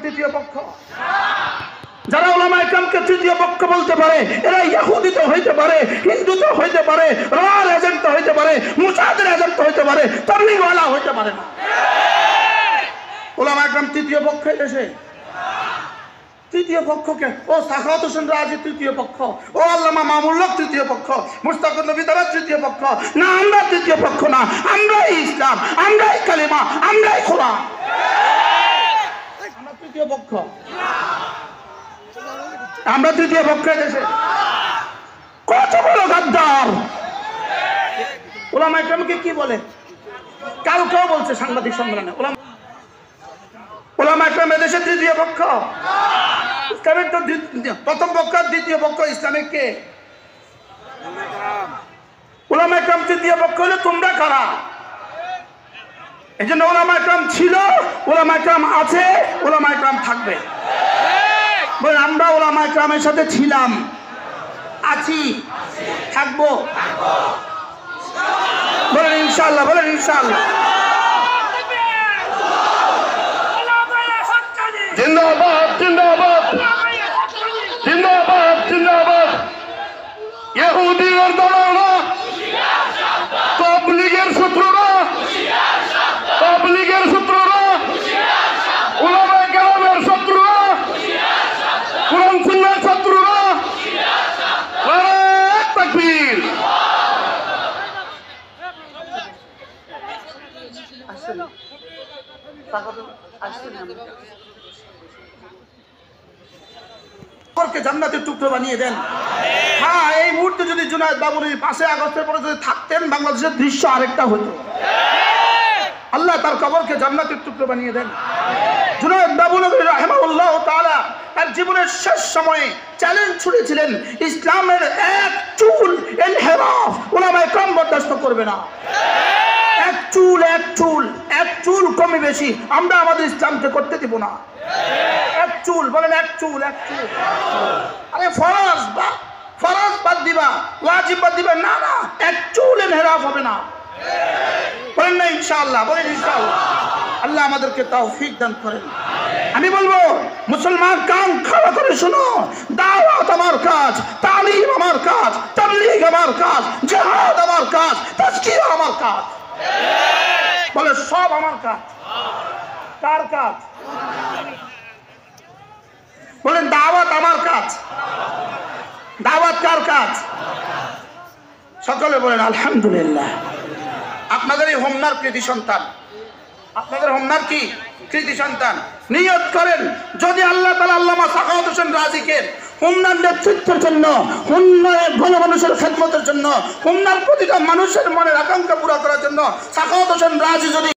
তৃতীয় পক্ষ? যারা উলামায়ে কেরামকে তৃতীয় পক্ষ বলতে পারে এরা ইহুদি তো হইতে পারে, হিন্দু তো হইতে পারে, রয়েল এজেন্ট তো হইতে পারে, মুজাহিদের এজেন্ট তো হইতে পারে, তাবলীগওয়ালা হইতে পারে না। উলামায়ে কেরাম তৃতীয় পক্ষ দেশে তৃতীয় পক্ষকে ও সাখাওয়াত হোসেন রাজি তৃতীয় পক্ষ, ও আল্লামা মামুনুল হক তৃতীয় পক্ষ, মুশতাকুর নবী দারাজ তৃতীয় পক্ষ না। আমরা তৃতীয় পক্ষ না, আমরাই ইসলাম, আমরাই কালিমা, আমরাই কোরআন। আমরা তৃতীয় পক্ষ, আমরা তৃতীয় পক্ষ দেশে। কত বড় গাদ্দার! উলামায়ে কেরামকে কি বলে? কালকেও বলছে সাংবাদিক সম্মেলনে, উলামায়ে কেরাম এদেশে তৃতীয় পক্ষ। ইসলামের তো প্রথম পক্ষ, দ্বিতীয় পক্ষ ইসলামের কে? উলামায়ে কেরাম তৃতীয় পক্ষ হলে তোমরা কারা? এই জন্য উলামায়ে কেরাম ছিল, উলামায়ে কেরাম আছে, উলামায়ে কেরাম থাকবে। বলেন আমরা উলামায়ে কেরামের সাথে ছিলাম, আছি, থাকবো। বলেন ইনশাআল্লাহ, বলেন ইনশাআল্লাহ। জিন্দাবাদ, জিন্দাবাদ, জিন্দাবাদ, জিন্দাবাদ। ইহুদিদের দলালরা, তাবলীগের শত্রুরা, তাবলীগের শত্রুরা, উলামায়ে কেরামের শত্রুরা, কোরআন সুন্নাহর শত্রুরা। নারে তাকবীর! জান্নাতের টুকরো বানিয়ে দেন। হ্যাঁ, এই মুহূর্তে যদি জুনায়েদ বাবুরীর 5 আগস্টের পরে যদি থাকতেন, বাংলাদেশের দৃশ্য আরেকটা হতো। আল্লাহ তার কবরকে জান্নাতের টুকরো বানিয়ে দেন। জুনায়েদ বাবুরী রাহিমাহুল্লাহ তাআলা তার জীবনের শেষ সময়ে চ্যালেঞ্জ ছুড়েছিলেন, ইসলামের এক চুল ইনহিরাফ উলামায়ে কেরাম বরদাস্ত করবে না। এক চুল, এক চুল, এক চুল কমই বেশি আমরা আমাদের ইসলামকে করতে দিব না। এক চুল, বলেন এক চুল, এক চুল। আরে ফরজ বাদ দিবা, ওয়াজিব বাদ দিবা না, না, এক চুল ইনহিরাফ হবে না। বলেন না ইনশাআল্লাহ, বলেন ইনশাআল্লাহ। আল্লাহ আমাদেরকে তৌফিক দান করেন। আমি বলবো মুসলমান কান খাড়া করে শুনো, দাওয়াত আমার কাজ, তালিম আমার কাজ, তাবলীগ আমার কাজ, জিহাদ আমার কাজ, তাজকিয়া আমার কাজ। বলে সব আমার কাজ। কার কাজ? বলেন দাওয়াত আমার কাজ। দাওয়াত কার কাজ? সকলে বলেন আলহামদুলিল্লাহ। আপনাদের এই হোমনার কৃতি সন্তান, আপনাদের হোমনার কি কৃতি সন্তান। নিয়ত করেন, যদি আল্লাহ তাআলা আল্লামা সাখাওয়াত হোসেন রাজিকে হোমনার নেতৃত্বের জন্য, হোমনার গণমানুষের খেদমতের জন্য, হোমনার প্রতিটা মানুষের মনের আকাঙ্ক্ষা পুরা করার জন্য সাখাওয়াত হোসেন রাজি যদি